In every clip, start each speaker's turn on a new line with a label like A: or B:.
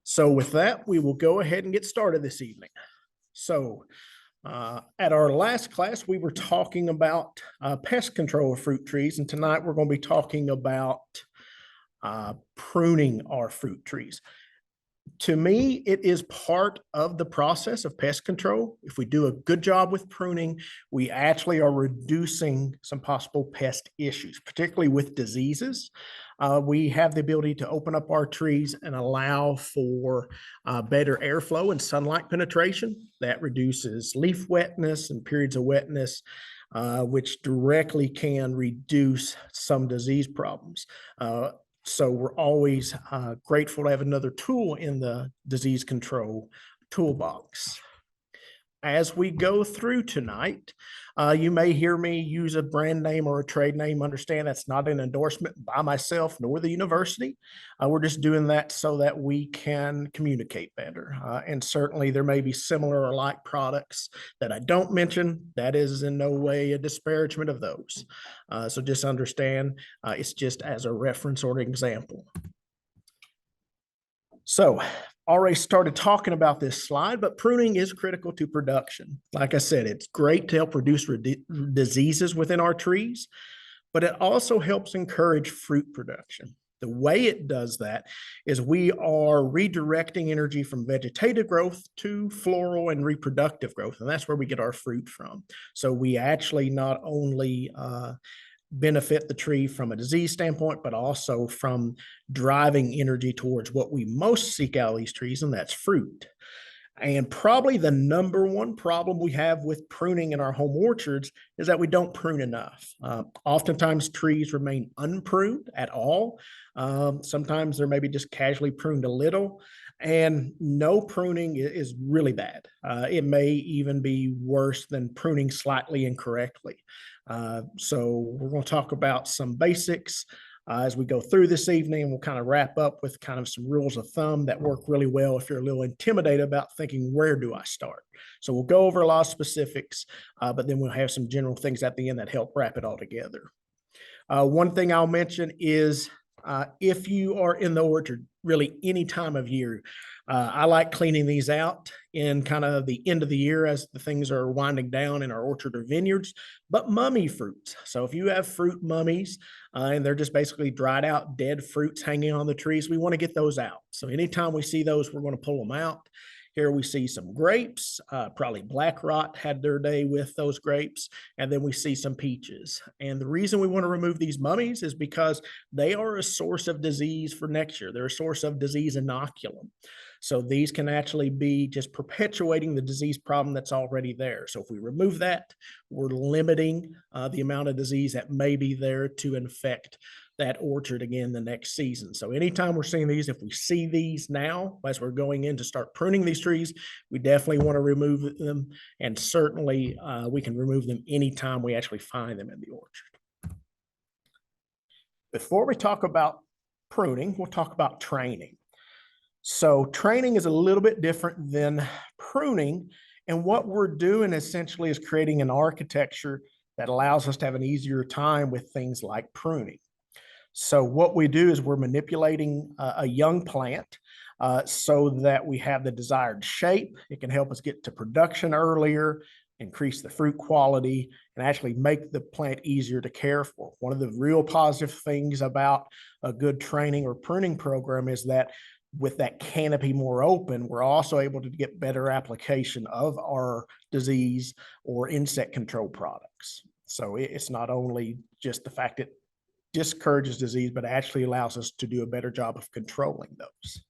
A: So with that, we will go ahead and get started this evening. So at our last class, we were talking about pest control of fruit trees, and tonight we're going to be talking about pruning our fruit trees. To me, it is part of the process of pest control. If we do a good job with pruning, we actually are reducing some possible pest issues, particularly with diseases. We have the ability to open up our trees and allow for better airflow and sunlight penetration. That reduces leaf wetness and periods of wetness, which directly can reduce some disease problems. So we're always grateful to have another tool in the disease control toolbox. As we go through tonight, you may hear me use a brand name or a trade name. Understand that's not an endorsement by myself nor the university. We're just doing that so that we can communicate better. And certainly there may be similar or like products that I don't mention. That is in no way a disparagement of those. So just understand it's just as a reference or an example. So already started talking about this slide, but pruning is critical to production. Like I said, it's great to help reduce diseases within our trees, but it also helps encourage fruit production. The way it does that is we are redirecting energy from vegetative growth to floral and reproductive growth, and that's where we get our fruit from. So we actually not only benefit the tree from a disease standpoint, but also from driving energy towards what we most seek out of these trees, and that's fruit. And probably the number one problem we have with pruning in our home orchards is that we don't prune enough. Oftentimes trees remain unpruned at all. Sometimes they're maybe just casually pruned a little, and no pruning is really bad. It may even be worse than pruning slightly incorrectly. So we're going to talk about some basics as we go through this evening. We'll kind of wrap up with kind of some rules of thumb that work really well if you're a little intimidated about thinking, where do I start? So we'll go over a lot of specifics, but then we'll have some general things at the end that help wrap it all together. One thing I'll mention is if you are in the orchard, really any time of year, I like cleaning these out in kind of the end of the year as the things are winding down in our orchard or vineyards, but mummy fruits. So if you have fruit mummies and they're just basically dried out dead fruits hanging on the trees, we want to get those out. So anytime we see those, we're going to pull them out. Here we see some grapes, probably black rot had their day with those grapes, and then we see some peaches. And the reason we want to remove these mummies is because they are a source of disease for next year. They're a source of disease inoculum. So these can actually be just perpetuating the disease problem that's already there. So if we remove that, we're limiting the amount of disease that may be there to infect that orchard again the next season. So anytime we're seeing these, if we see these now as we're going in to start pruning these trees, we definitely want to remove them. And certainly we can remove them anytime we actually find them in the orchard. Before we talk about pruning, we'll talk about training. So training is a little bit different than pruning. And what we're doing essentially is creating an architecture that allows us to have an easier time with things like pruning. So what we do is we're manipulating a young plant so that we have the desired shape. It can help us get to production earlier, increase the fruit quality, and actually make the plant easier to care for. One of the real positive things about a good training or pruning program is that with that canopy more open, we're also able to get better application of our disease or insect control products. So it's not only just the fact it discourages disease, but actually allows us to do a better job of controlling those.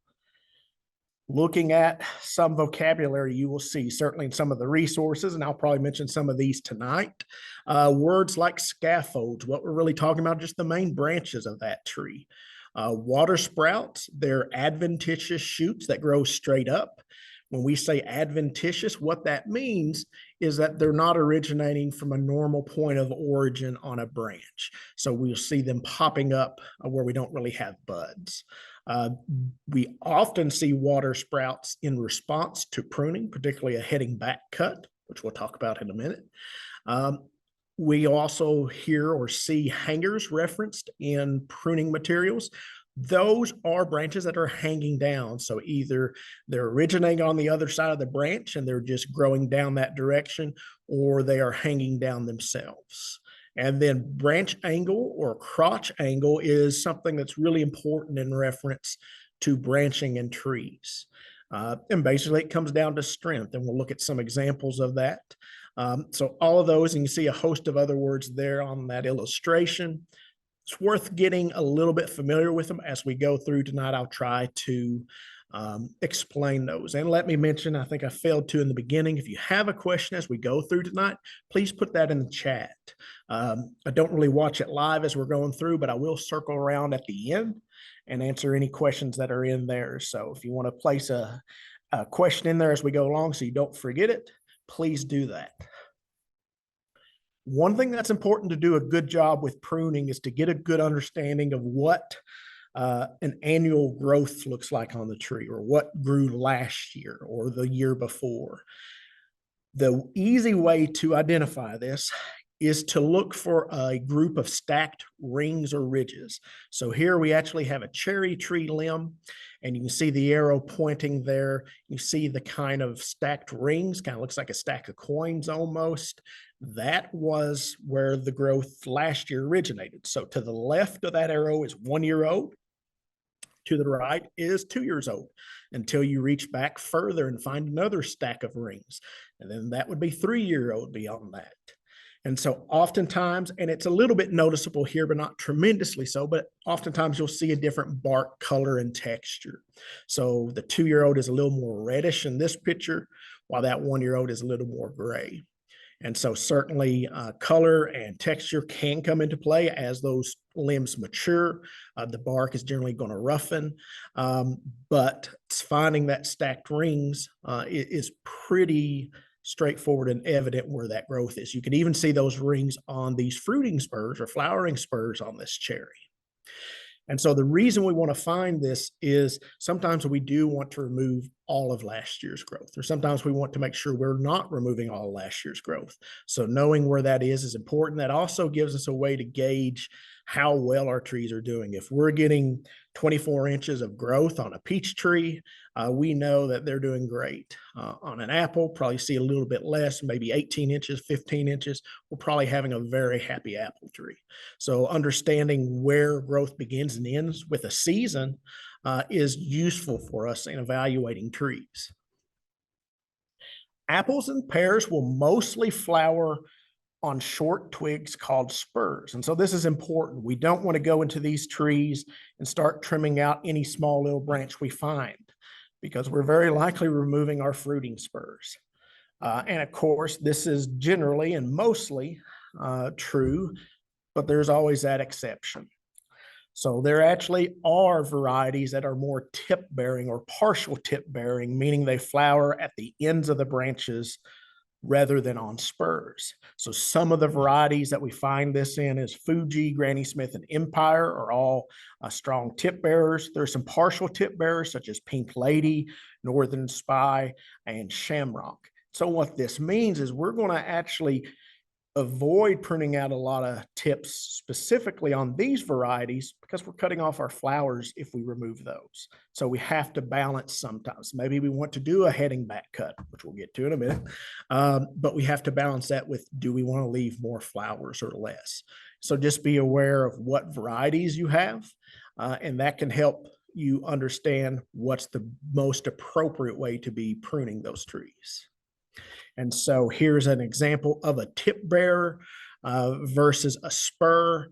A: Looking at some vocabulary, you will see certainly in some of the resources, and I'll probably mention some of these tonight, words like scaffolds. What we're really talking about, just the main branches of that tree. Water sprouts, they're adventitious shoots that grow straight up. When we say adventitious, what that means is that they're not originating from a normal point of origin on a branch. So we'll see them popping up where we don't really have buds. We often see water sprouts in response to pruning, particularly a heading back cut, which we'll talk about in a minute. We also hear or see hangers referenced in pruning materials. Those are branches that are hanging down. So either they're originating on the other side of the branch and they're just growing down that direction, or they are hanging down themselves. And then branch angle or crotch angle is something that's really important in reference to branching in trees. And basically it comes down to strength, and we'll look at some examples of that. So all of those, and you see a host of other words there on that illustration. It's worth getting a little bit familiar with them as we go through tonight. I'll try to explain those. And let me mention, I think I failed to in the beginning, if you have a question as we go through tonight, please put that in the chat. I don't really watch it live as we're going through, but I will circle around at the end and answer any questions that are in there. So if you want to place a question in there as we go along so you don't forget it, please do that. One thing that's important to do a good job with pruning is to get a good understanding of what an annual growth looks like on the tree, or what grew last year or the year before. The easy way to identify this is to look for a group of stacked rings or ridges. So here we actually have a cherry tree limb, and you can see the arrow pointing there. You see the kind of stacked rings, kind of looks like a stack of coins almost. That was where the growth last year originated. So to the left of that arrow is 1 year old. To the right is 2 years old, until you reach back further and find another stack of rings. And then that would be 3 year old beyond that. And so oftentimes, and it's a little bit noticeable here, but not tremendously so, but oftentimes you'll see a different bark color and texture. So the 2 year old is a little more reddish in this picture, while that 1 year old is a little more gray. And so certainly color and texture can come into play as those limbs mature. The bark is generally going to roughen, but finding that stacked rings is pretty straightforward and evident where that growth is. You can even see those rings on these fruiting spurs or flowering spurs on this cherry. And so the reason we want to find this is sometimes we do want to remove all of last year's growth, or sometimes we want to make sure we're not removing all last year's growth. So knowing where that is important. That also gives us a way to gauge how well our trees are doing. If we're getting 24 inches of growth on a peach tree, we know that they're doing great. On an apple, probably see a little bit less, maybe 18 inches, 15 inches. We're probably having a very happy apple tree. So understanding where growth begins and ends with a season is useful for us in evaluating trees. Apples and pears will mostly flower on short twigs called spurs. And so this is important. We don't want to go into these trees and start trimming out any small little branch we find, because we're very likely removing our fruiting spurs. And of course, this is generally and mostly true, but there's always that exception. So there actually are varieties that are more tip bearing or partial tip bearing, meaning they flower at the ends of the branches rather than on spurs. So some of the varieties that we find this in is Fuji, Granny Smith, and Empire are all strong tip bearers. There's some partial tip bearers such as Pink Lady, Northern Spy, and Shamrock. So what this means is we're going to actually avoid pruning out a lot of tips specifically on these varieties, because we're cutting off our flowers if we remove those. So we have to balance sometimes. Maybe we want to do a heading back cut, which we'll get to in a minute. But we have to balance that with, do we want to leave more flowers or less? So just be aware of what varieties you have, and that can help you understand what's the most appropriate way to be pruning those trees. And so here's an example of a tip bearer versus a spur.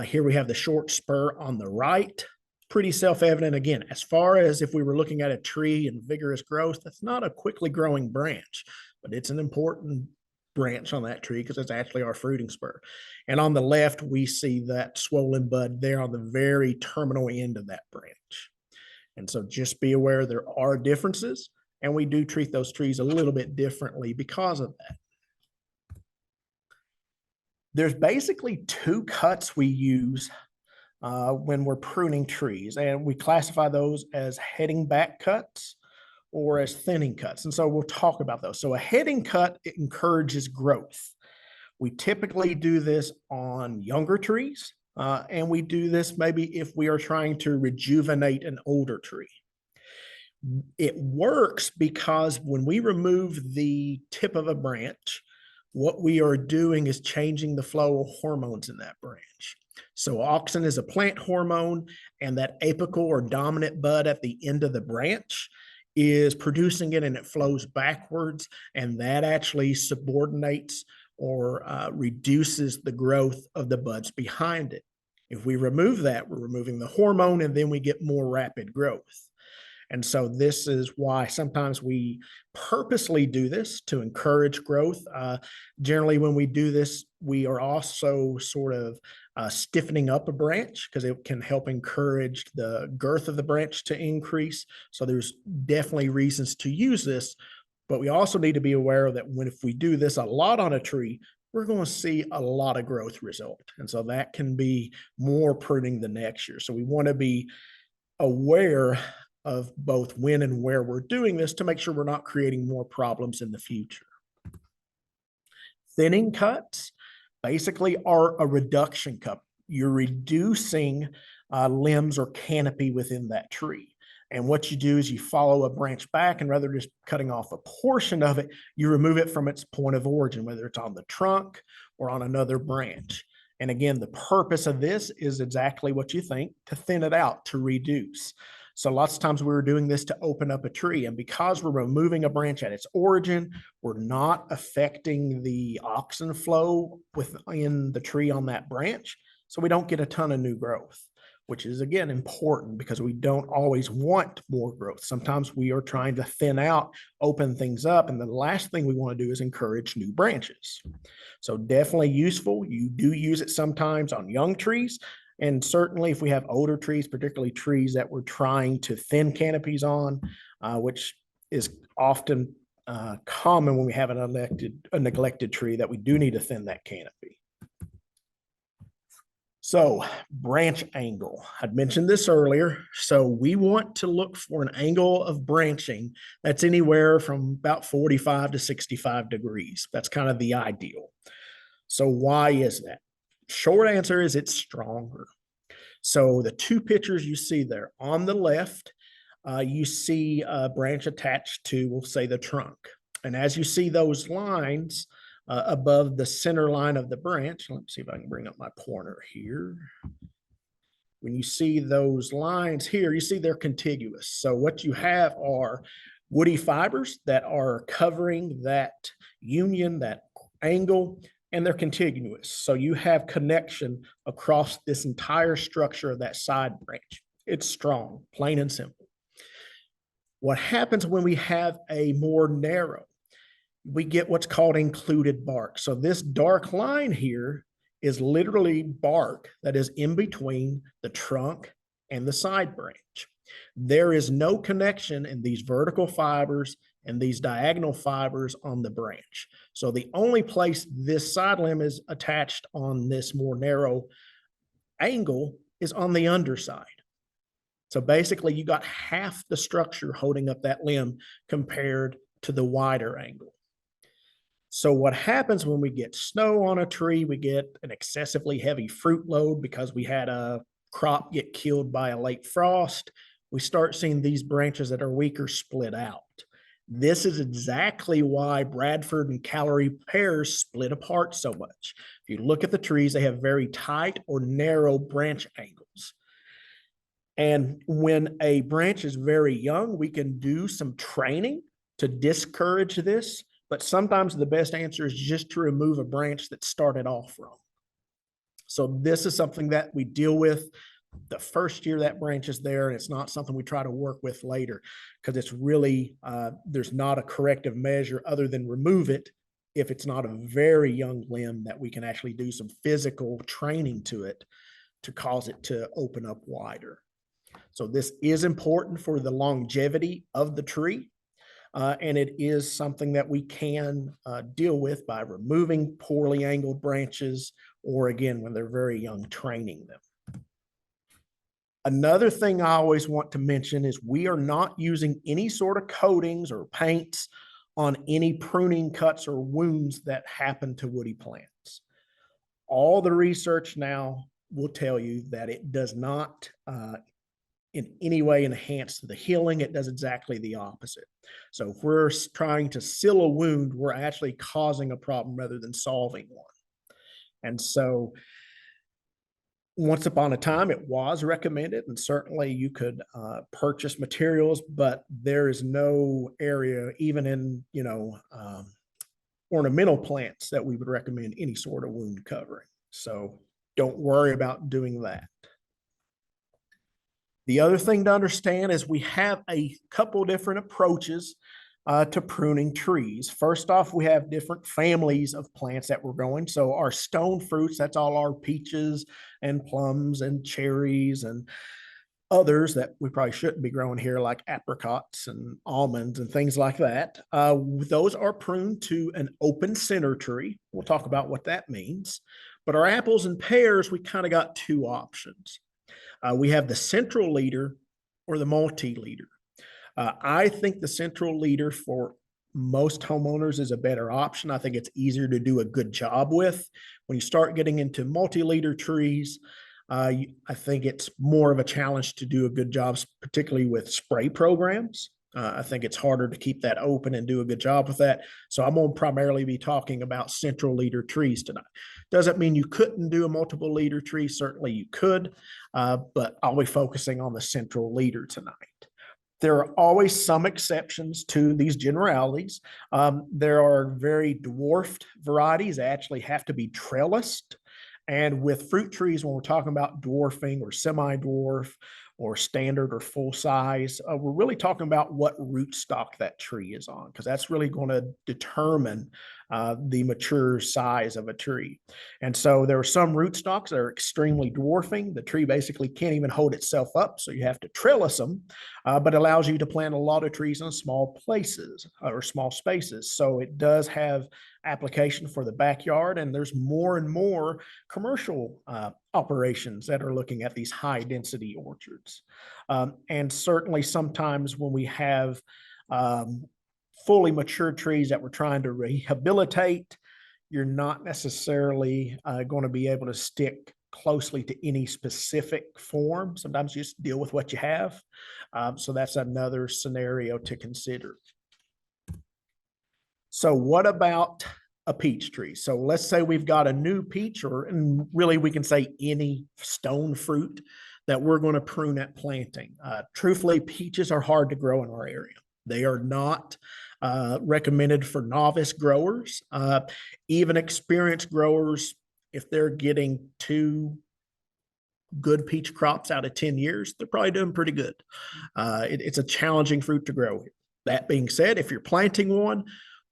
A: Here we have the short spur on the right. Pretty self-evident again, as far as if we were looking at a tree and vigorous growth, that's not a quickly growing branch, but it's an important branch on that tree because it's actually our fruiting spur. And on the left, we see that swollen bud there on the very terminal end of that branch. And so just be aware there are differences, and we do treat those trees a little bit differently because of that. There's basically two cuts we use when we're pruning trees, and we classify those as heading back cuts or as thinning cuts. And so we'll talk about those. So a heading cut, it encourages growth. We typically do this on younger trees, And we do this maybe if we are trying to rejuvenate an older tree. It works because when we remove the tip of a branch, what we are doing is changing the flow of hormones in that branch. So auxin is a plant hormone, and that apical or dominant bud at the end of the branch is producing it, and it flows backwards, and that actually subordinates or reduces the growth of the buds behind it. If we remove that, we're removing the hormone, and then we get more rapid growth. And so this is why sometimes we purposely do this to encourage growth. Generally, when we do this, we are also sort of stiffening up a branch because it can help encourage the girth of the branch to increase. So there's definitely reasons to use this, but we also need to be aware that if we do this a lot on a tree, we're going to see a lot of growth result. And so that can be more pruning the next year. So we want to be aware of both when and where we're doing this to make sure we're not creating more problems in the future. Thinning cuts basically are a reduction cut. You're reducing limbs or canopy within that tree. And what you do is you follow a branch back, and rather than just cutting off a portion of it, you remove it from its point of origin, whether it's on the trunk or on another branch. And again, the purpose of this is exactly what you think, to thin it out, to reduce. So lots of times we were doing this to open up a tree, and because we're removing a branch at its origin, we're not affecting the auxin flow within the tree on that branch. So we don't get a ton of new growth, which is again important because we don't always want more growth. Sometimes we are trying to thin out, open things up, and the last thing we want to do is encourage new branches. So definitely useful. You do use it sometimes on young trees. And certainly if we have older trees, particularly trees that we're trying to thin canopies on, which is often common when we have a neglected tree, that we do need to thin that canopy. So branch angle, I'd mentioned this earlier. So we want to look for an angle of branching that's anywhere from about 45 to 65 degrees. That's kind of the ideal. So why is that? Short answer is it's stronger. So the two pictures you see there on the left, you see a branch attached to, we'll say, the trunk. And as you see those lines above the center line of the branch, let's see if I can bring up my pointer here. When you see those lines here, you see they're contiguous. So what you have are woody fibers that are covering that union, that angle, and they're contiguous. So you have connection across this entire structure of that side branch. It's strong, plain and simple. What happens when we have a more narrow? We get what's called included bark. So this dark line here is literally bark that is in between the trunk and the side branch. There is no connection in these vertical fibers and these diagonal fibers on the branch. So the only place this side limb is attached on this more narrow angle is on the underside. So basically you got half the structure holding up that limb compared to the wider angle. So what happens when we get snow on a tree, we get an excessively heavy fruit load because we had a crop get killed by a late frost. We start seeing these branches that are weaker split out. This is exactly why Bradford and Callery pears split apart so much. If you look at the trees, they have very tight or narrow branch angles. And when a branch is very young, we can do some training to discourage this, but sometimes the best answer is just to remove a branch that started off wrong. So this is something that we deal with the first year that branch is there, and it's not something we try to work with later because it's really, there's not a corrective measure other than remove it if it's not a very young limb that we can actually do some physical training to it to cause it to open up wider. So this is important for the longevity of the tree. And it is something that we can deal with by removing poorly angled branches, or again, when they're very young, training them. Another thing I always want to mention is we are not using any sort of coatings or paints on any pruning cuts or wounds that happen to woody plants. All the research now will tell you that it does not in any way enhance the healing. It does exactly the opposite. So if we're trying to seal a wound, we're actually causing a problem rather than solving one. And so once upon a time, it was recommended, and certainly you could purchase materials, but there is no area, even in, ornamental plants, that we would recommend any sort of wound covering. So don't worry about doing that. The other thing to understand is we have a couple different approaches to pruning trees. First off, we have different families of plants that we're growing. So our stone fruits, that's all our peaches and plums and cherries and others that we probably shouldn't be growing here, like apricots and almonds and things like that. Those are pruned to an open center tree. We'll talk about what that means. But our apples and pears, we kind of got two options. We have the central leader or the multi-leader. I think the central leader for most homeowners is a better option. I think it's easier to do a good job with. When you start getting into multi-leader trees, I think it's more of a challenge to do a good job, particularly with spray programs. I think it's harder to keep that open and do a good job with that. So I'm going to primarily be talking about central leader trees tonight. Doesn't mean you couldn't do a multiple leader tree. Certainly you could, but I'll be focusing on the central leader tonight. There are always some exceptions to these generalities. There are very dwarfed varieties that actually have to be trellised. And with fruit trees, when we're talking about dwarfing or semi-dwarf or standard or full size, we're really talking about what rootstock that tree is on, because that's really going to determine the mature size of a tree. And so there are some rootstocks that are extremely dwarfing. The tree basically can't even hold itself up, so you have to trellis them, but allows you to plant a lot of trees in small places or small spaces. So it does have application for the backyard, and there's more and more commercial operations that are looking at these high density orchards. And certainly sometimes when we have fully mature trees that we're trying to rehabilitate, you're not necessarily going to be able to stick closely to any specific form. Sometimes you just deal with what you have. So that's another scenario to consider. So what about a peach tree? So let's say we've got a new peach, and really we can say any stone fruit that we're going to prune at planting. Truthfully, peaches are hard to grow in our area. They are not recommended for novice growers. Even experienced growers, if they're getting 2 good peach crops out of 10 years, they're probably doing pretty good. It's a challenging fruit to grow. That being said, if you're planting one,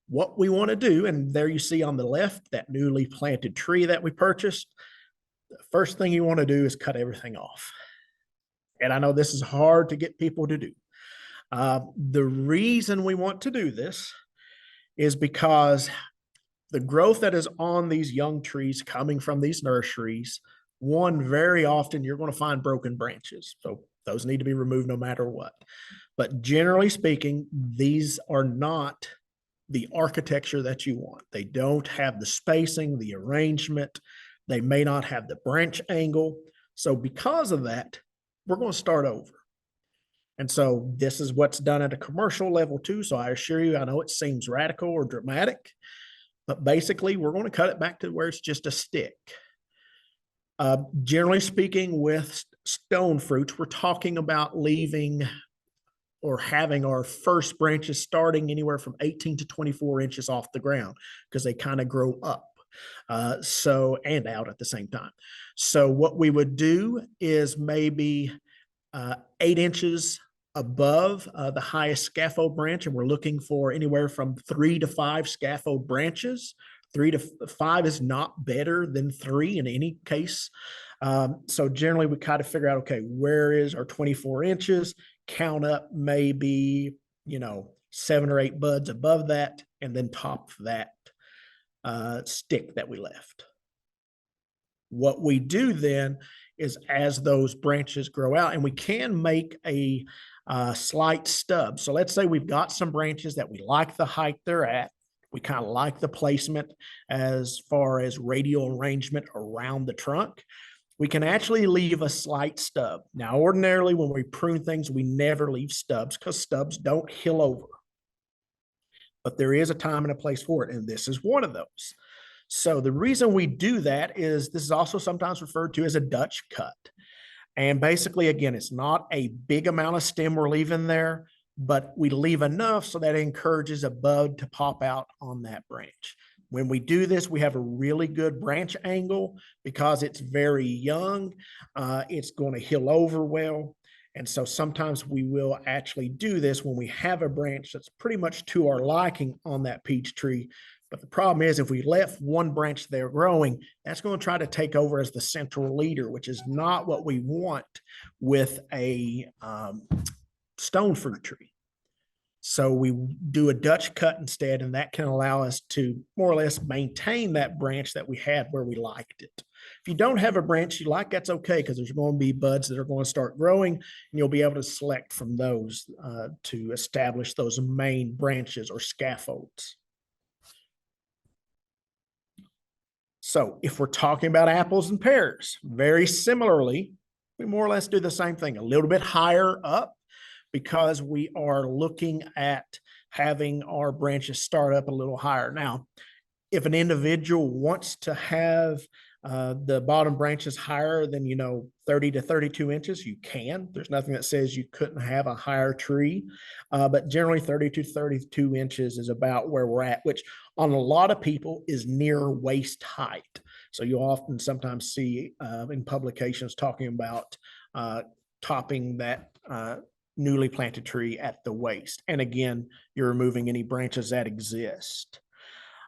A: what we want to do, and there you see on the left, that newly planted tree that we purchased, the first thing you want to do is cut everything off. And I know this is hard to get people to do. The reason we want to do this is because the growth that is on these young trees coming from these nurseries, one, very often you're going to find broken branches. So those need to be removed no matter what. But generally speaking, these are not the architecture that you want. They don't have the spacing, the arrangement. They may not have the branch angle. So because of that, we're going to start over. And so this is what's done at a commercial level too. So I assure you, I know it seems radical or dramatic, but basically we're going to cut it back to where it's just a stick. Generally speaking, with stone fruits, we're talking about leaving or having our first branches starting anywhere from 18 to 24 inches off the ground, because they kind of grow up and out at the same time. So what we would do is maybe 8 inches above the highest scaffold branch, and we're looking for anywhere from 3 to 5 scaffold branches. 3 to 5 is not better than 3 in any case. So generally we kind of figure out, okay, where is our 24 inches? Count up maybe, 7 or 8 buds above that, and then top that stick that we left. What we do then is, as those branches grow out, and we can make a slight stub. So let's say we've got some branches that we like the height they're at. We kind of like the placement as far as radial arrangement around the trunk. we can actually leave a slight stub. Now, ordinarily, when we prune things, we never leave stubs because stubs don't heal over. But there is a time and a place for it, and this is one of those. So the reason we do that is this is also sometimes referred to as a Dutch cut. And basically, again, it's not a big amount of stem we're leaving there, but we leave enough so that it encourages a bud to pop out on that branch. When we do this, we have a really good branch angle because it's very young. It's going to heal over well. And so sometimes we will actually do this when we have a branch that's pretty much to our liking on that peach tree. But the problem is if we left one branch there growing, that's going to try to take over as the central leader, which is not what we want with a stone fruit tree. So we do a Dutch cut instead, and that can allow us to more or less maintain that branch that we had where we liked it. If you don't have a branch you like, that's okay, because there's going to be buds that are going to start growing, and you'll be able to select from those to establish those main branches or scaffolds. So if we're talking about apples and pears, very similarly, we more or less do the same thing, a little bit higher up, because we are looking at having our branches start up a little higher. Now, if an individual wants to have the bottom branches higher than, 30 to 32 inches, you can. There's nothing that says you couldn't have a higher tree, but generally 30 to 32 inches is about where we're at, which on a lot of people is near waist height. So you often sometimes see in publications talking about topping that newly planted tree at the waist. And again, you're removing any branches that exist.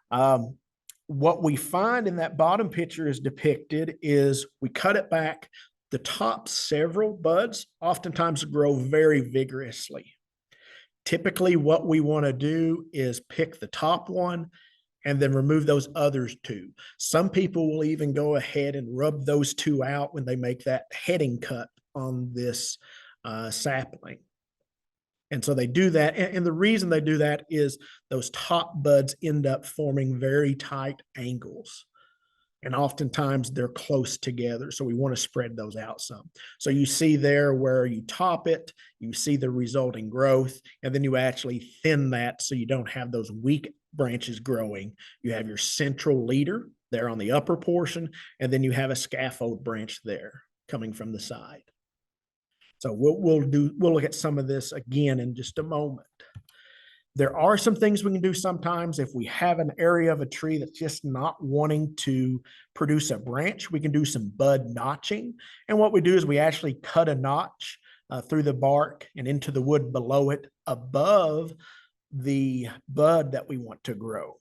A: What we find in that bottom picture is depicted is we cut it back. The top several buds oftentimes grow very vigorously. Typically, what we want to do is pick the top one and then remove those others two. Some people will even go ahead and rub those two out when they make that heading cut on this sapling. And so they do that. And the reason they do that is those top buds end up forming very tight angles. And oftentimes they're close together. So we want to spread those out some. So you see there where you top it, you see the resulting growth, and then you actually thin that so you don't have those weak branches growing. You have your central leader there on the upper portion, and then you have a scaffold branch there coming from the side. So we'll look at some of this again in just a moment. There are some things we can do sometimes if we have an area of a tree that's just not wanting to produce a branch. We can do some bud notching. And what we do is we actually cut a notch through the bark and into the wood below it above the bud that we want to grow.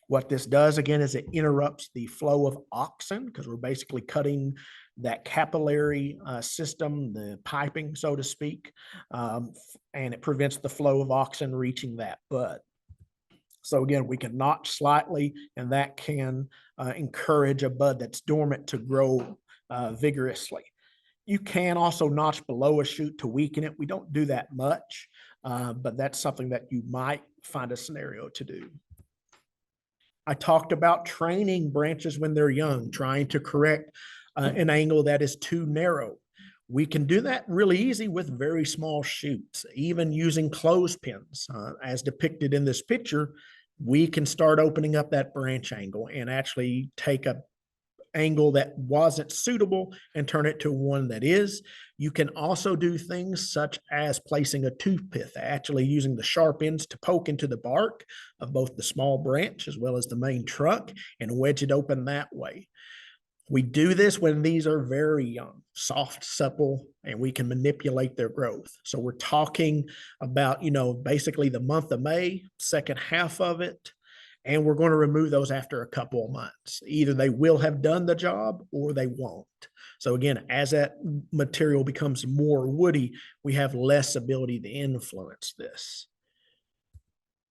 A: What this does, again, is it interrupts the flow of oxygen because we're basically cutting that capillary system, the piping, so to speak, and it prevents the flow of oxygen reaching that bud. So again, we can notch slightly, and that can encourage a bud that's dormant to grow vigorously. You can also notch below a shoot to weaken it. We don't do that much, but that's something that you might find a scenario to do. I talked about training branches when they're young, trying to correct an angle that is too narrow. We can do that really easy with very small shoots, even using clothespins. As depicted in this picture, we can start opening up that branch angle and actually take a angle that wasn't suitable and turn it to one that is. You can also do things such as placing a tooth pith, actually using the sharp ends to poke into the bark of both the small branch as well as the main trunk and wedge it open that way. We do this when these are very young, soft, supple, and we can manipulate their growth. So we're talking about, basically the month of May, second half of it, and we're going to remove those after a couple of months. Either they will have done the job or they won't. So again, as that material becomes more woody, we have less ability to influence this.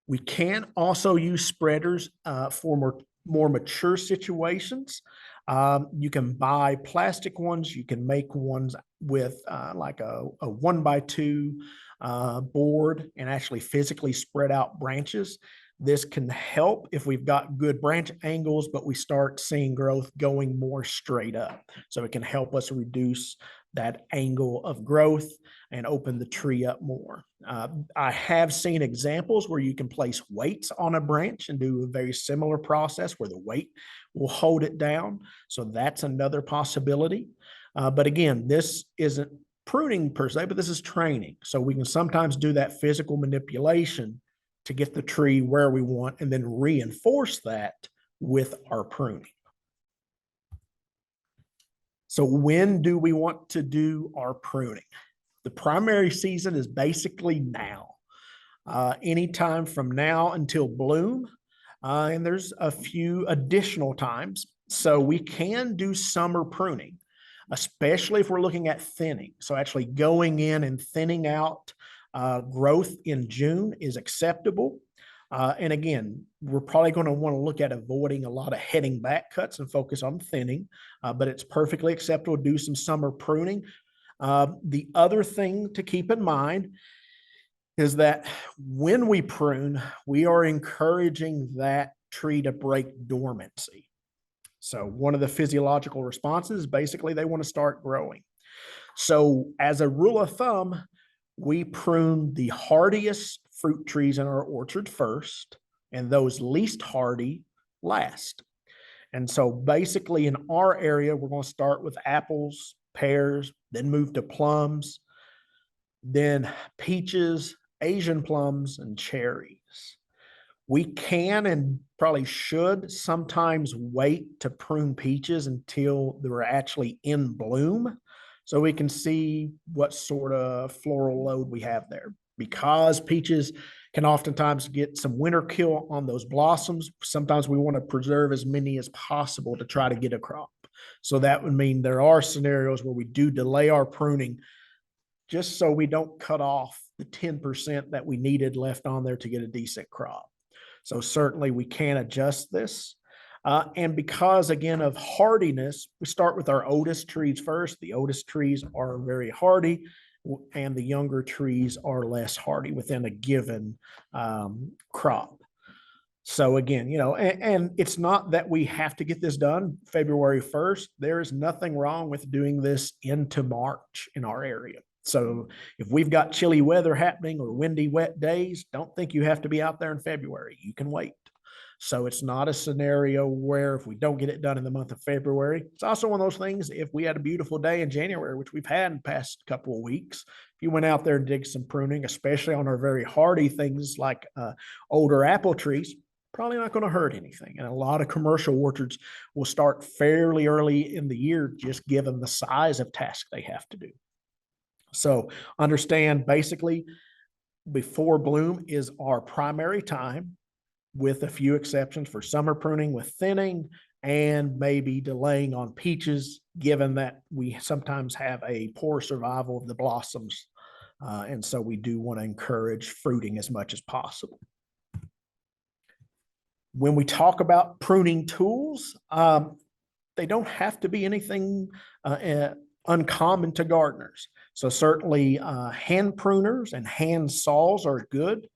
A: We can also use spreaders for more mature situations. You can buy plastic ones. You can make ones with like a 1x2 board and actually physically spread out branches. This can help if we've got good branch angles, but we start seeing growth going more straight up. So it can help us reduce that angle of growth and open the tree up more. I have seen examples where you can place weights on a branch and do a very similar process where the weight will hold it down. So that's another possibility. But again, this isn't pruning per se, but this is training. So we can sometimes do that physical manipulation to get the tree where we want and then reinforce that with our pruning. So when do we want to do our pruning? The primary season is basically now. Anytime from now until bloom. And there's a few additional times. So we can do summer pruning, especially if we're looking at thinning. So actually going in and thinning out growth in June is acceptable. And again, we're probably going to want to look at avoiding a lot of heading back cuts and focus on thinning, but it's perfectly acceptable to do some summer pruning. The other thing to keep in mind is that when we prune, we are encouraging that tree to break dormancy. So one of the physiological responses, basically they want to start growing. So as a rule of thumb, we prune the hardiest fruit trees in our orchard first, and those least hardy last. And so basically in our area, we're going to start with apples, pears, then move to plums, then peaches, Asian plums, and cherries. We can and probably should sometimes wait to prune peaches until they're actually in bloom, so we can see what sort of floral load we have there. Because peaches can oftentimes get some winter kill on those blossoms, sometimes we want to preserve as many as possible to try to get a crop. So that would mean there are scenarios where we do delay our pruning just so we don't cut off the 10% that we needed left on there to get a decent crop. So certainly we can adjust this. And because, again, of hardiness, we start with our oldest trees first. The oldest trees are very hardy, and the younger trees are less hardy within a given crop. So again, and it's not that we have to get this done February 1st. There is nothing wrong with doing this into March in our area. So if we've got chilly weather happening or windy, wet days, don't think you have to be out there in February. You can wait. So it's not a scenario where if we don't get it done in the month of February, it's also one of those things, if we had a beautiful day in January, which we've had in the past couple of weeks, if you went out there and did some pruning, especially on our very hardy things like older apple trees, probably not going to hurt anything. And a lot of commercial orchards will start fairly early in the year, just given the size of task they have to do. So understand, basically, before bloom is our primary time, with a few exceptions for summer pruning with thinning and maybe delaying on peaches, given that we sometimes have a poor survival of the blossoms. And so we do want to encourage fruiting as much as possible. When we talk about pruning tools, they don't have to be anything uncommon to gardeners. So certainly hand pruners and hand saws are good.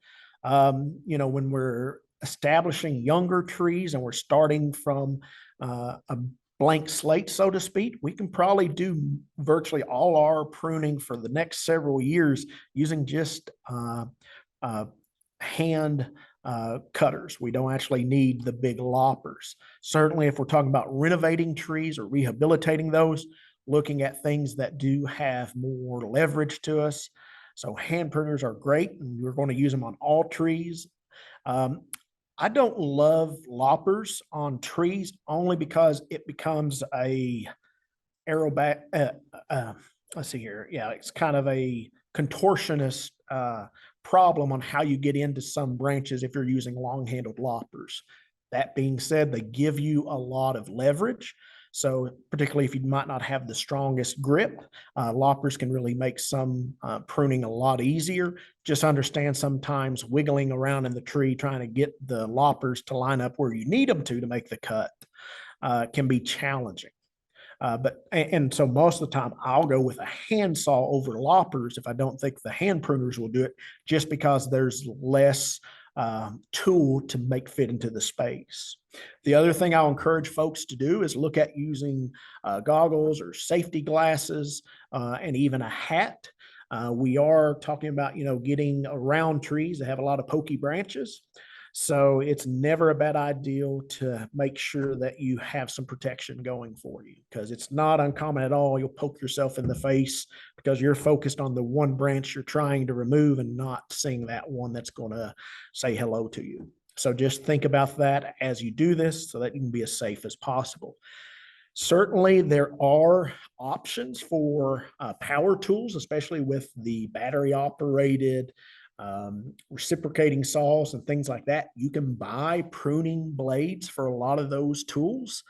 A: When we're establishing younger trees and we're starting from a blank slate, so to speak, we can probably do virtually all our pruning for the next several years using just hand cutters. We don't actually need the big loppers. Certainly if we're talking about renovating trees or rehabilitating those, looking at things that do have more leverage to us. So hand pruners are great, and we're going to use them on all trees. I don't love loppers on trees only because it becomes a aerobatic, let's see here. Yeah, it's kind of a contortionist problem on how you get into some branches if you're using long-handled loppers. That being said, they give you a lot of leverage. So particularly if you might not have the strongest grip, loppers can really make some pruning a lot easier. Just understand sometimes wiggling around in the tree, trying to get the loppers to line up where you need them to make the cut can be challenging. So most of the time I'll go with a handsaw over loppers if I don't think the hand pruners will do it, just because there's less tool to make fit into the space. The other thing I'll encourage folks to do is look at using goggles or safety glasses and even a hat. We are talking about, getting around trees that have a lot of pokey branches. So it's never a bad idea to make sure that you have some protection going for you, because it's not uncommon at all. You'll poke yourself in the face because you're focused on the one branch you're trying to remove and not seeing that one that's going to say hello to you. So just think about that as you do this so that you can be as safe as possible. Certainly, there are options for power tools, especially with the battery operated reciprocating saws and things like that. You can buy pruning blades for a lot of those tools.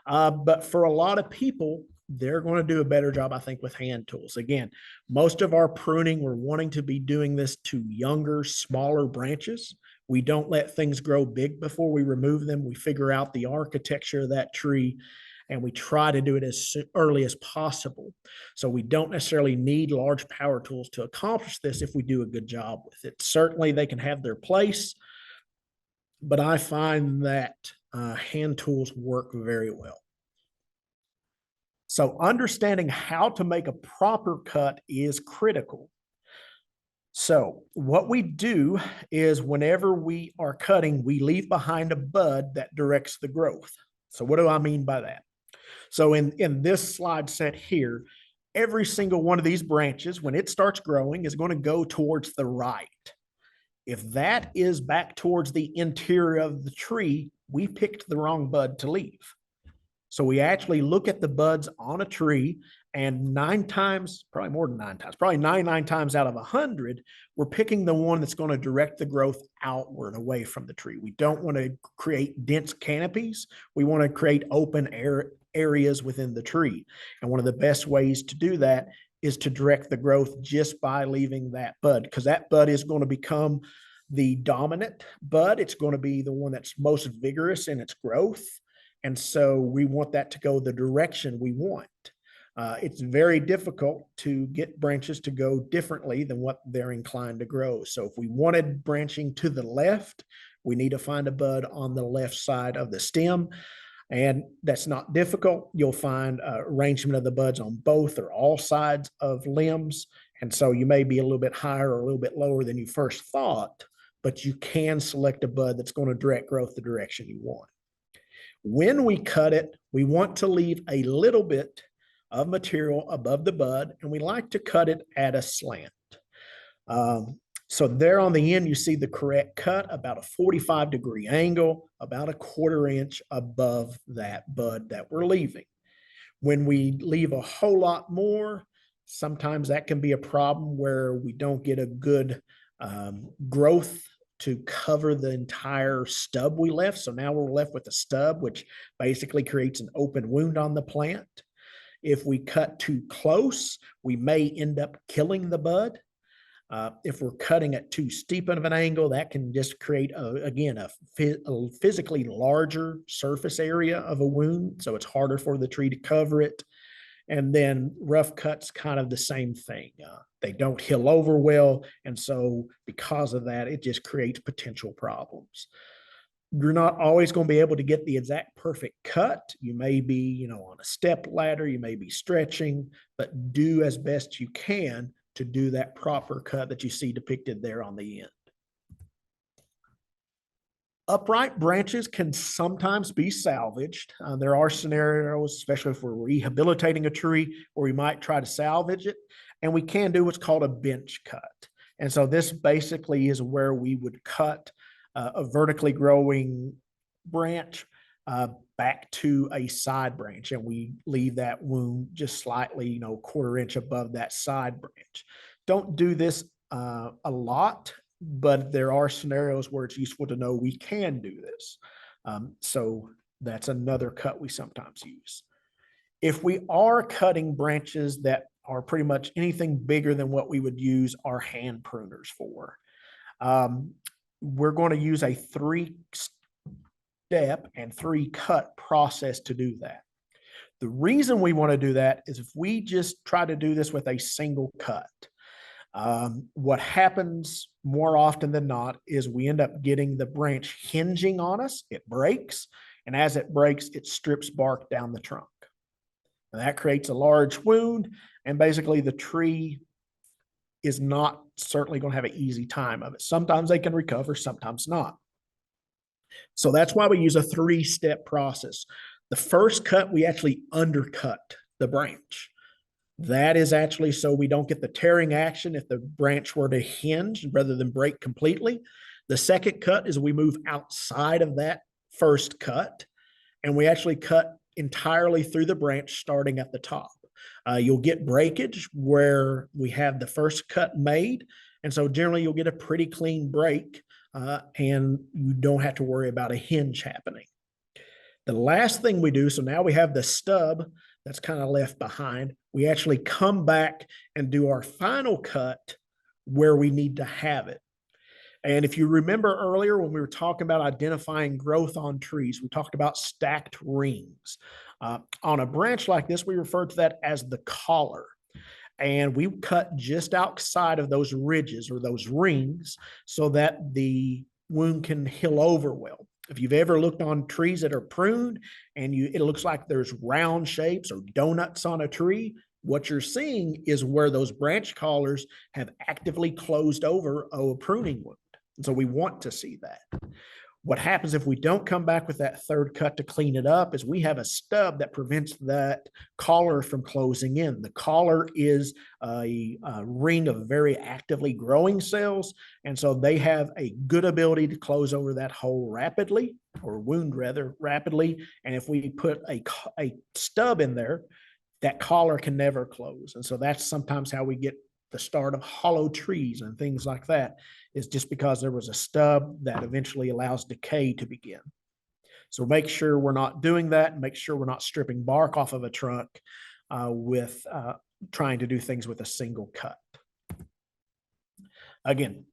A: But for a lot of people, they're going to do a better job, I think, with hand tools. Again, most of our pruning, we're wanting to be doing this to younger, smaller branches. We don't let things grow big before we remove them. We figure out the architecture of that tree, and we try to do it as early as possible. So we don't necessarily need large power tools to accomplish this if we do a good job with it. Certainly, they can have their place, but I find that hand tools work very well. So understanding how to make a proper cut is critical. So what we do is whenever we are cutting, we leave behind a bud that directs the growth. So what do I mean by that? So in this slide set here, every single one of these branches, when it starts growing, is going to go towards the right. If that is back towards the interior of the tree, we picked the wrong bud to leave. So we actually look at the buds on a tree, and 9 times, probably more than 9 times, probably 99 times out of 100, we're picking the one that's going to direct the growth outward away from the tree. We don't want to create dense canopies. We want to create open areas within the tree. And one of the best ways to do that is to direct the growth just by leaving that bud, because that bud is going to become the dominant bud. It's going to be the one that's most vigorous in its growth. And so we want that to go the direction we want. It's very difficult to get branches to go differently than what they're inclined to grow. So if we wanted branching to the left, we need to find a bud on the left side of the stem. And that's not difficult. You'll find arrangement of the buds on both or all sides of limbs. And so you may be a little bit higher or a little bit lower than you first thought, but you can select a bud that's going to direct growth the direction you want. When we cut it, we want to leave a little bit of material above the bud, and we like to cut it at a slant. So there on the end, you see the correct cut, about a 45-degree angle, about a 1/4 inch above that bud that we're leaving. When we leave a whole lot more, sometimes that can be a problem where we don't get a good growth to cover the entire stub we left. So now we're left with a stub, which basically creates an open wound on the plant. If we cut too close, we may end up killing the bud. If we're cutting at too steep of an angle, that can just create, a physically larger surface area of a wound. So it's harder for the tree to cover it. And then rough cuts, kind of the same thing. They don't heal over well. And so because of that, it just creates potential problems. You're not always going to be able to get the exact perfect cut. You may be, on a step ladder, you may be stretching, but do as best you can to do that proper cut that you see depicted there on the end. Upright branches can sometimes be salvaged. There are scenarios, especially if we're rehabilitating a tree, where we might try to salvage it, and we can do what's called a bench cut. And so this basically is where we would cut a vertically growing branch back to a side branch, and we leave that wound just slightly, 1/4 inch above that side branch. Don't do this a lot, but there are scenarios where it's useful to know we can do this. So that's another cut we sometimes use. If we are cutting branches that are pretty much anything bigger than what we would use our hand pruners for, we're going to use a 3-step and 3-cut process to do that. The reason we want to do that is if we just try to do this with a single cut, What happens more often than not is we end up getting the branch hinging on us. It breaks, and as it breaks, it strips bark down the trunk. And that creates a large wound, and basically the tree is not certainly going to have an easy time of it. Sometimes they can recover, sometimes not. So that's why we use a 3-step process. The first cut, we actually undercut the branch. That is actually so we don't get the tearing action if the branch were to hinge rather than break completely. The second cut is we move outside of that first cut, and we actually cut entirely through the branch starting at the top. You'll get breakage where we have the first cut made, and so generally you'll get a pretty clean break, and you don't have to worry about a hinge happening. The last thing we do, so now we have the stub that's kind of left behind. We actually come back and do our final cut where we need to have it. And if you remember earlier when we were talking about identifying growth on trees, we talked about stacked rings. On a branch like this, we refer to that as the collar. And we cut just outside of those ridges or those rings so that the wound can heal over well. If you've ever looked on trees that are pruned and it looks like there's round shapes or donuts on a tree, what you're seeing is where those branch collars have actively closed over a pruning wound. And so we want to see that. What happens if we don't come back with that third cut to clean it up is we have a stub that prevents that collar from closing in. The collar is a ring of very actively growing cells, and so they have a good ability to close over that hole rapidly, or wound rather rapidly. And if we put a stub in there, that collar can never close. And so that's sometimes how we get the start of hollow trees and things like that, is just because there was a stub that eventually allows decay to begin. So make sure we're not doing that, and make sure we're not stripping bark off of a trunk with trying to do things with a single cut. Again,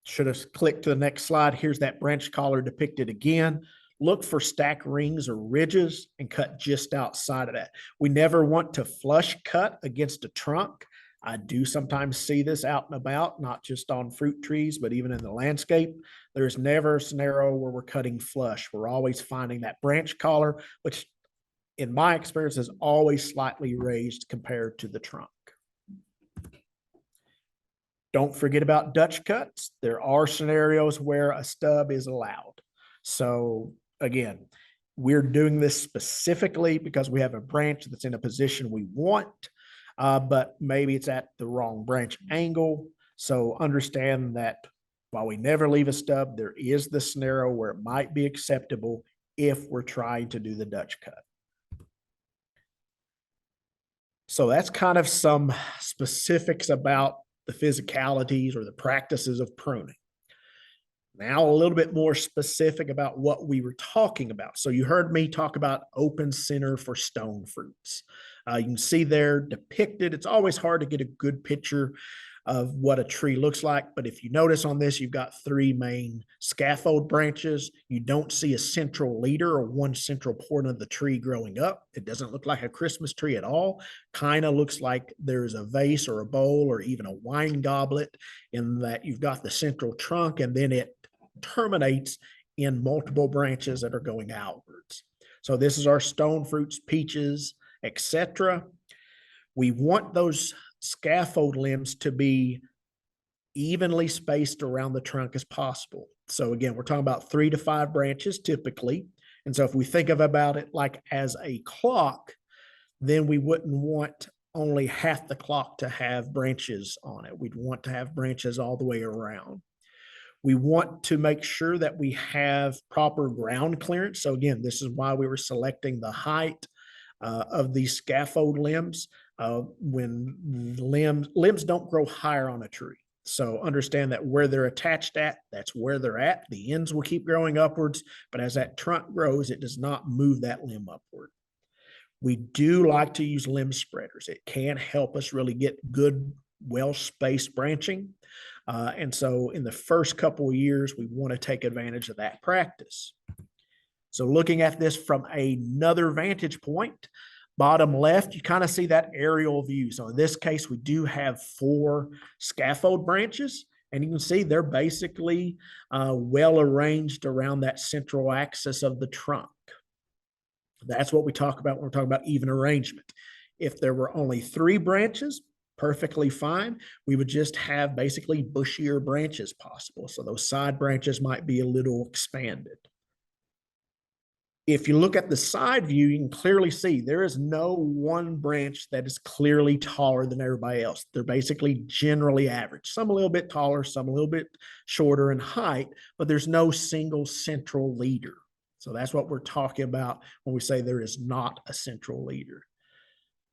A: should have clicked to the next slide. Here's that branch collar depicted again. Look for stack rings or ridges and cut just outside of that. We never want to flush cut against a trunk. I do sometimes see this out and about, not just on fruit trees, but even in the landscape. There's never a scenario where we're cutting flush. We're always finding that branch collar, which in my experience is always slightly raised compared to the trunk. Don't forget about Dutch cuts. There are scenarios where a stub is allowed. So again, we're doing this specifically because we have a branch that's in a position we want. But maybe it's at the wrong branch angle. So understand that while we never leave a stub, there is the scenario where it might be acceptable if we're trying to do the Dutch cut. So that's kind of some specifics about the physicalities or the practices of pruning. Now a little bit more specific about what we were talking about. So you heard me talk about open center for stone fruits. You can see there depicted. It's always hard to get a good picture of what a tree looks like, but if you notice on this, you've got 3 main scaffold branches. You don't see a central leader or one central point of the tree growing up. It doesn't look like a Christmas tree at all. Kind of looks like there's a vase or a bowl or even a wine goblet, in that you've got the central trunk and then it terminates in multiple branches that are going outwards. So this is our stone fruits, peaches, etc. We want those scaffold limbs to be evenly spaced around the trunk as possible. So again, we're talking about 3 to 5 branches typically. And so if we think about it like as a clock, then we wouldn't want only half the clock to have branches on it. We'd want to have branches all the way around. We want to make sure that we have proper ground clearance. So again, this is why we were selecting the height of these scaffold limbs. When limbs don't grow higher on a tree. So understand that where they're attached at, that's where they're at. The ends will keep growing upwards, but as that trunk grows, it does not move that limb upward. We do like to use limb spreaders. It can help us really get good, well-spaced branching. And so in the first couple of years, we want to take advantage of that practice. So looking at this from another vantage point, Bottom left, you kind of see that aerial view. So in this case, we do have 4 scaffold branches, and you can see they're basically well arranged around that central axis of the trunk. That's what we talk about when we're talking about even arrangement. If there were only 3 branches, perfectly fine. We would just have basically bushier branches possible. So those side branches might be a little expanded. If you look at the side view, you can clearly see there is no one branch that is clearly taller than everybody else. They're basically generally average, some a little bit taller, some a little bit shorter in height, but there's no single central leader. So that's what we're talking about when we say there is not a central leader.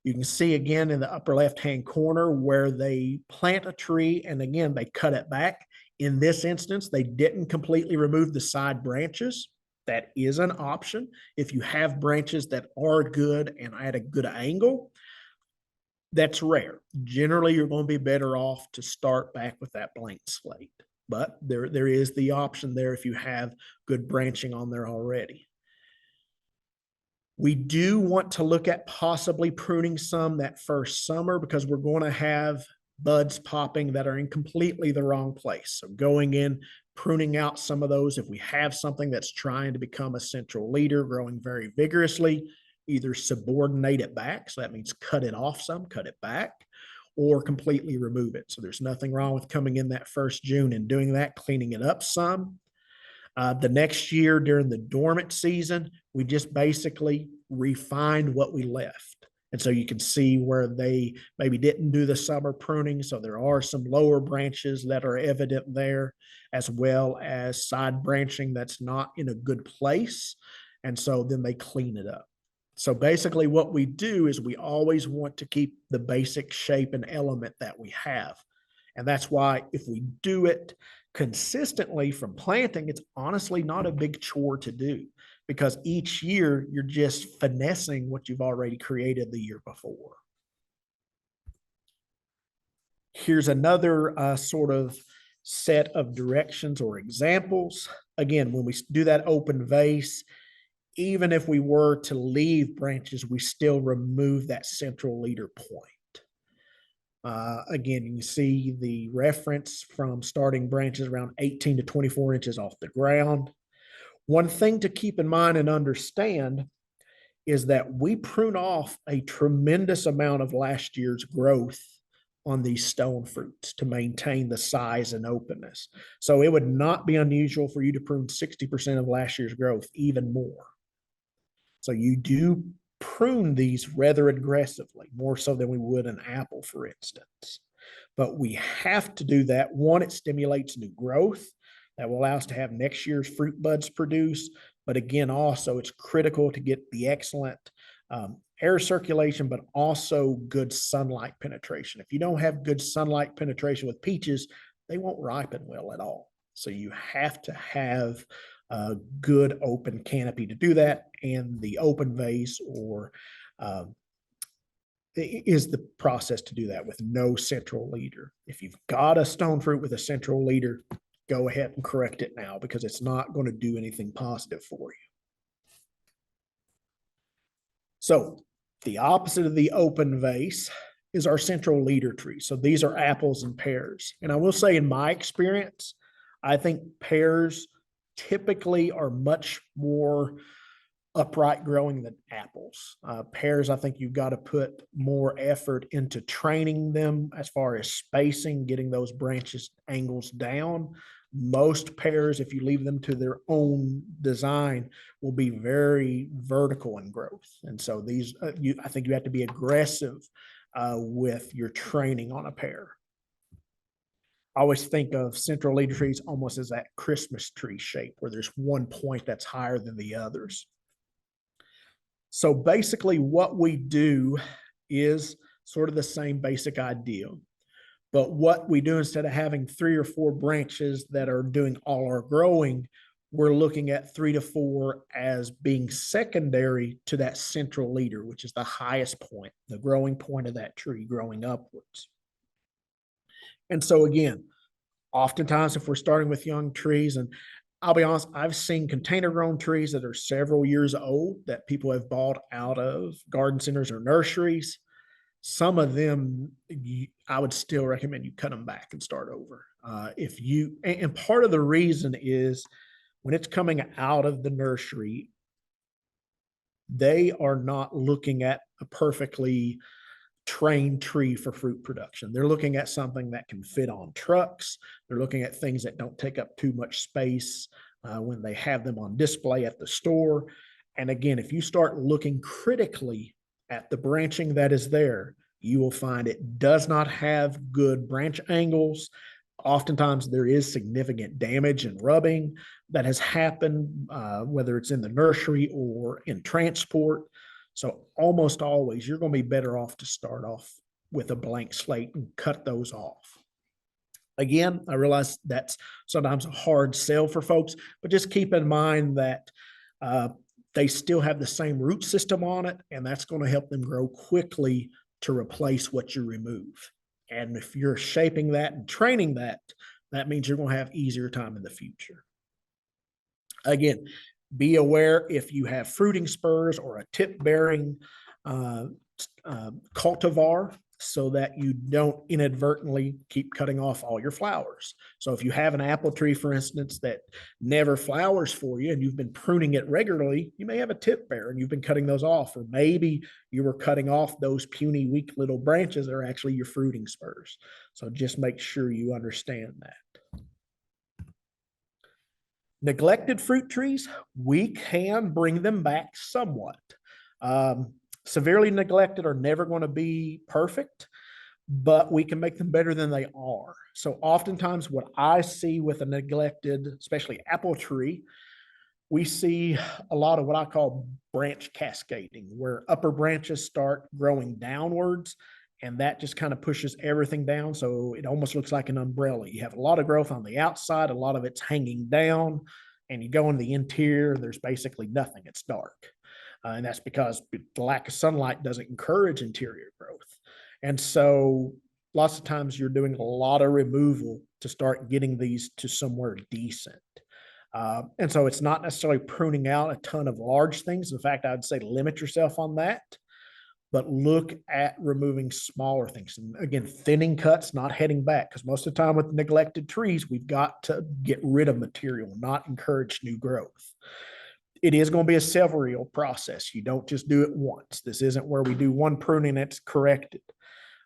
A: You can see again in the upper left-hand corner where they plant a tree and again, they cut it back. In this instance, they didn't completely remove the side branches. That is an option. If you have branches that are good and at a good angle, that's rare. Generally, you're going to be better off to start back with that blank slate. But there is the option there if you have good branching on there already. We do want to look at possibly pruning some that first summer because we're going to have buds popping that are in completely the wrong place. So going in, pruning out some of those. If we have something that's trying to become a central leader, growing very vigorously, either subordinate it back. So that means cut it off some, cut it back, or completely remove it. So there's nothing wrong with coming in that first June and doing that, cleaning it up some. The next year during the dormant season, we just basically refined what we left. And so you can see where they maybe didn't do the summer pruning. So there are some lower branches that are evident there, as well as side branching that's not in a good place. And so then they clean it up. So basically what we do is we always want to keep the basic shape and element that we have. And that's why if we do it consistently from planting, it's honestly not a big chore to do because each year you're just finessing what you've already created the year before. Here's another sort of set of directions or examples. Again, when we do that open vase, even if we were to leave branches, we still remove that central leader point. Again, you can see the reference from starting branches around 18 to 24 inches off the ground. One thing to keep in mind and understand is that we prune off a tremendous amount of last year's growth on these stone fruits to maintain the size and openness. So it would not be unusual for you to prune 60% of last year's growth, even more. So you do prune these rather aggressively, more so than we would an apple, for instance. But we have to do that. One, it stimulates new growth that will allow us to have next year's fruit buds produce. But again, also it's critical to get the excellent air circulation, but also good sunlight penetration. If you don't have good sunlight penetration with peaches, they won't ripen well at all. So you have to have a good open canopy to do that, and the open vase or is the process to do that with no central leader. If you've got a stone fruit with a central leader, go ahead and correct it now because it's not going to do anything positive for you. So the opposite of the open vase is our central leader tree. So these are apples and pears. And I will say in my experience, I think pears typically are much more upright growing than apples. Pears, I think you've got to put more effort into training them as far as spacing, getting those branches angles down. Most pears, if you leave them to their own design, will be very vertical in growth. And so these, I think you have to be aggressive with your training on a pear. I always think of central leader trees almost as that Christmas tree shape where there's one point that's higher than the others. So basically what we do is sort of the same basic idea. But what we do, instead of having 3 or 4 branches that are doing all our growing, we're looking at 3 to 4 as being secondary to that central leader, which is the highest point, the growing point of that tree growing upwards. And so again, oftentimes if we're starting with young trees, and I'll be honest, I've seen container grown trees that are several years old that people have bought out of garden centers or nurseries. Some of them, I would still recommend you cut them back and start over. If you, and part of the reason is when it's coming out of the nursery, they are not looking at a perfectly trained tree for fruit production. They're looking at something that can fit on trucks. They're looking at things that don't take up too much space when they have them on display at the store. And again, if you start looking critically at the branching that is there, you will find it does not have good branch angles. Oftentimes there is significant damage and rubbing that has happened, whether it's in the nursery or in transport. So almost always you're going to be better off to start off with a blank slate and cut those off. Again, I realize that's sometimes a hard sell for folks, but just keep in mind that they still have the same root system on it, and that's going to help them grow quickly to replace what you remove. And if you're shaping that and training that, that means you're going to have easier time in the future. Again, be aware if you have fruiting spurs or a tip bearing cultivar, so that you don't inadvertently keep cutting off all your flowers. So if you have an apple tree, for instance, that never flowers for you and you've been pruning it regularly, you may have a tip bearer and you've been cutting those off, or maybe you were cutting off those puny, weak little branches that are actually your fruiting spurs. So just make sure you understand that. Neglected fruit trees, we can bring them back somewhat. Severely neglected are never going to be perfect, but we can make them better than they are. So oftentimes what I see with a neglected, especially apple tree, we see a lot of what I call branch cascading, where upper branches start growing downwards, and that just kind of pushes everything down. So it almost looks like an umbrella. You have a lot of growth on the outside, a lot of it's hanging down, and you go in the interior, there's basically nothing. It's dark. And that's because the lack of sunlight doesn't encourage interior growth. And so lots of times you're doing a lot of removal to start getting these to somewhere decent. And so it's not necessarily pruning out a ton of large things. In fact, I'd say limit yourself on that, but look at removing smaller things. And again, thinning cuts, not heading back, because most of the time with neglected trees, we've got to get rid of material, not encourage new growth. It is going to be a several process. You don't just do it once. This isn't where we do one pruning and it's corrected.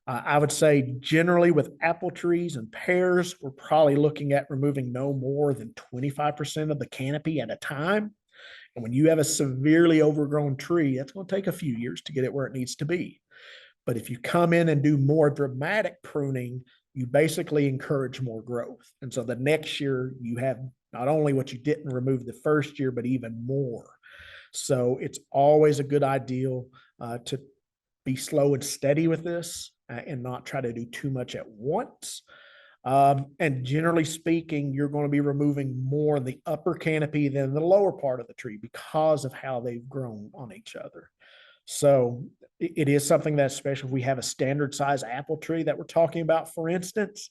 A: I would say generally with apple trees and pears, we're probably looking at removing no more than 25% of the canopy at a time. And when you have a severely overgrown tree, that's going to take a few years to get it where it needs to be. But if you come in and do more dramatic pruning, you basically encourage more growth. And so the next year you have not only what you didn't remove the first year, but even more. So it's always a good idea to be slow and steady with this and not try to do too much at once. And generally speaking, you're going to be removing more in the upper canopy than the lower part of the tree because of how they've grown on each other. So it is something that's special. If we have a standard size apple tree that we're talking about, for instance,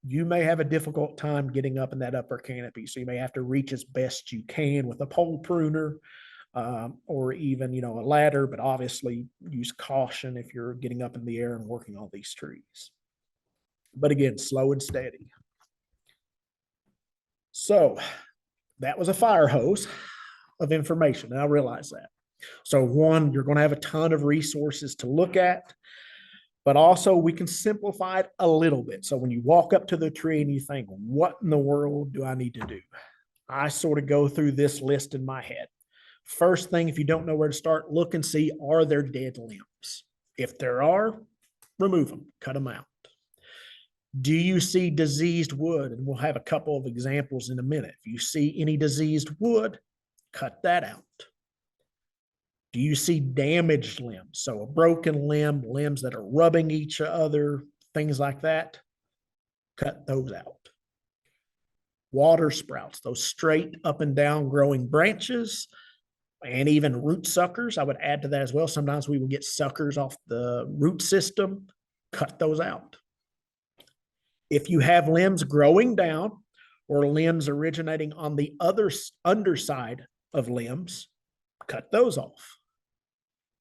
A: you may have a difficult time getting up in that upper canopy. So you may have to reach as best you can with a pole pruner or even, a ladder, but obviously use caution if you're getting up in the air and working on these trees. But again, slow and steady. So that was a fire hose of information, and I realize that. So one, you're going to have a ton of resources to look at, but also we can simplify it a little bit. So when you walk up to the tree and you think, what in the world do I need to do? I sort of go through this list in my head. First thing, if you don't know where to start, look and see, are there dead limbs? If there are, remove them, cut them out. Do you see diseased wood? And we'll have a couple of examples in a minute. If you see any diseased wood, cut that out. Do you see damaged limbs? So a broken limb, limbs that are rubbing each other, things like that, cut those out. Water sprouts, those straight up and down growing branches, and even root suckers, I would add to that as well. Sometimes we will get suckers off the root system, cut those out. If you have limbs growing down or limbs originating on the underside of limbs, cut those off.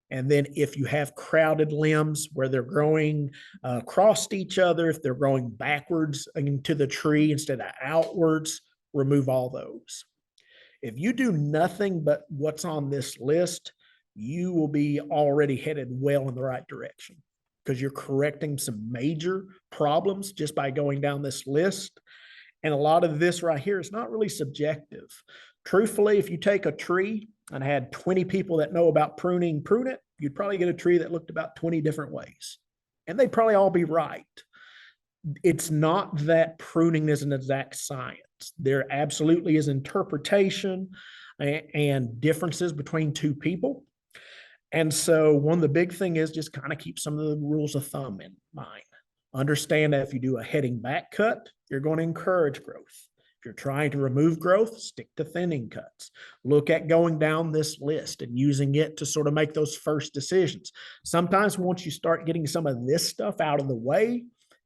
A: And then if you have crowded limbs where they're growing across each other, if they're growing backwards into the tree instead of outwards, remove all those. If you do nothing but what's on this list, you will be already headed well in the right direction because you're correcting some major problems just by going down this list. And a lot of this right here is not really subjective. Truthfully, if you take a tree and had 20 people that know about pruning, prune it, you'd probably get a tree that looked about 20 different ways. And they'd probably all be right. It's not that pruning is an exact science. There absolutely is interpretation and differences between two people. And so one of the big thing is just kind of keep some of the rules of thumb in mind. Understand that if you do a heading back cut, you're going to encourage growth. If you're trying to remove growth, stick to thinning cuts. Look at going down this list and using it to sort of make those first decisions. Sometimes once you start getting some of this stuff out of the way,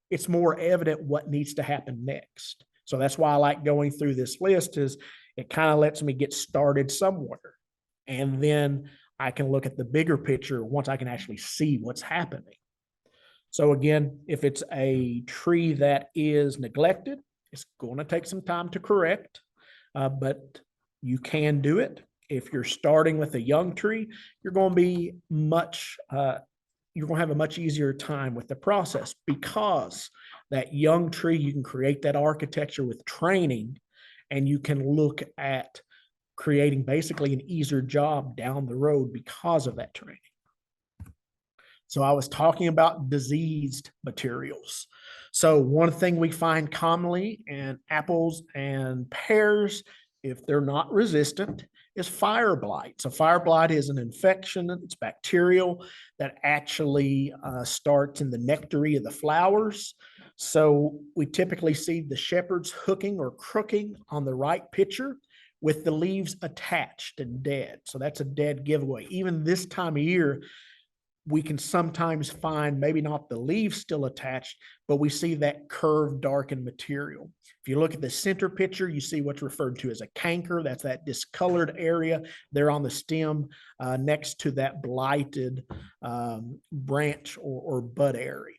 A: it's more evident what needs to happen next. So that's why I like going through this list, is it kind of lets me get started somewhere. And then I can look at the bigger picture once I can actually see what's happening. So again, if it's a tree that is neglected, it's going to take some time to correct, but you can do it. If you're starting with a young tree, you're going to be you're going to have a much easier time with the process, because that young tree, you can create that architecture with training, and you can look at creating basically an easier job down the road because of that training. So I was talking about diseased materials. So one thing we find commonly in apples and pears, if they're not resistant, is fire blight. So fire blight is an infection, it's bacterial that actually starts in the nectary of the flowers. So we typically see the shepherds hooking or crooking on the right picture with the leaves attached and dead. So that's a dead giveaway. Even this time of year, we can sometimes find maybe not the leaves still attached, but we see that curved, darkened material. If you look at the center picture, you see what's referred to as a canker. That's that discolored area there on the stem next to that blighted branch or bud area.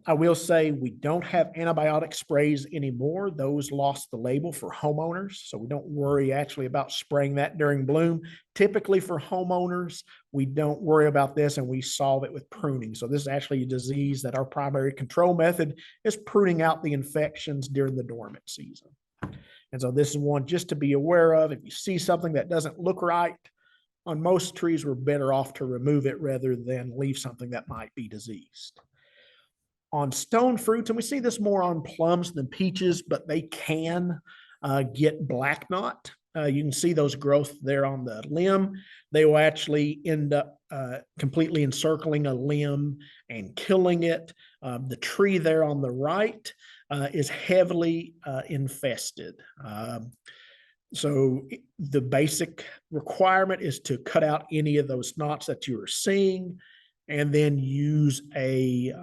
A: I will say we don't have antibiotic sprays anymore. Those lost the label for homeowners, so we don't worry actually about spraying that during bloom. Typically for homeowners, we don't worry about this, and we solve it with pruning. So this is actually a disease that our primary control method is pruning out the infections during the dormant season. And so this is one just to be aware of. If you see something that doesn't look right, on most trees, we're better off to remove it rather than leave something that might be diseased. On stone fruits, and we see this more on plums than peaches, but they can get black knot. You can see those growth there on the limb. They will actually end up completely encircling a limb and killing it. The tree there on the right is heavily infested. So the basic requirement is to cut out any of those knots that you are seeing, and then use a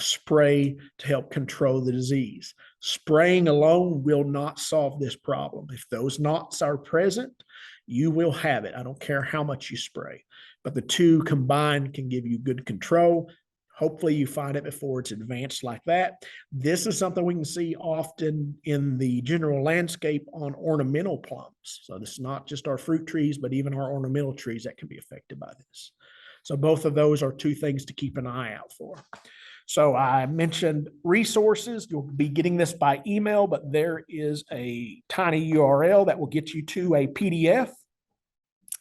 A: spray to help control the disease. Spraying alone will not solve this problem. If those knots are present, you will have it. I don't care how much you spray, but the two combined can give you good control. Hopefully you find it before it's advanced like that. This is something we can see often in the general landscape on ornamental plums. So this is not just our fruit trees, but even our ornamental trees that can be affected by this. So both of those are two things to keep an eye out for. So I mentioned resources. You'll be getting this by email, but there is a tiny URL that will get you to a PDF.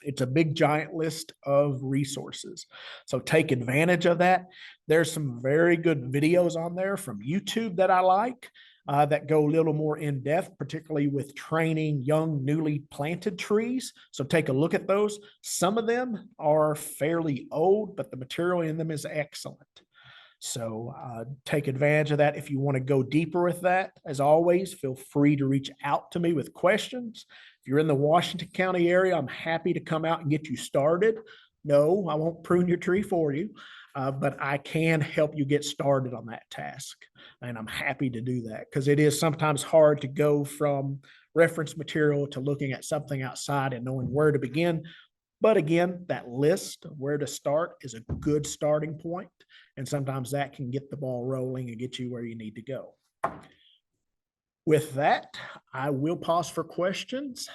A: It's a big giant list of resources. So take advantage of that. There's some very good videos on there from YouTube that I like that go a little more in depth, particularly with training young, newly planted trees. So take a look at those. Some of them are fairly old, but the material in them is excellent. So take advantage of that. If you want to go deeper with that, as always, feel free to reach out to me with questions. If you're in the Washington County area, I'm happy to come out and get you started. No, I won't prune your tree for you, but I can help you get started on that task. And I'm happy to do that because it is sometimes hard to go from reference material to looking at something outside and knowing where to begin. But again, that list of where to start is a good starting point, and sometimes that can get the ball rolling and get you where you need to go. With that, I will pause for questions.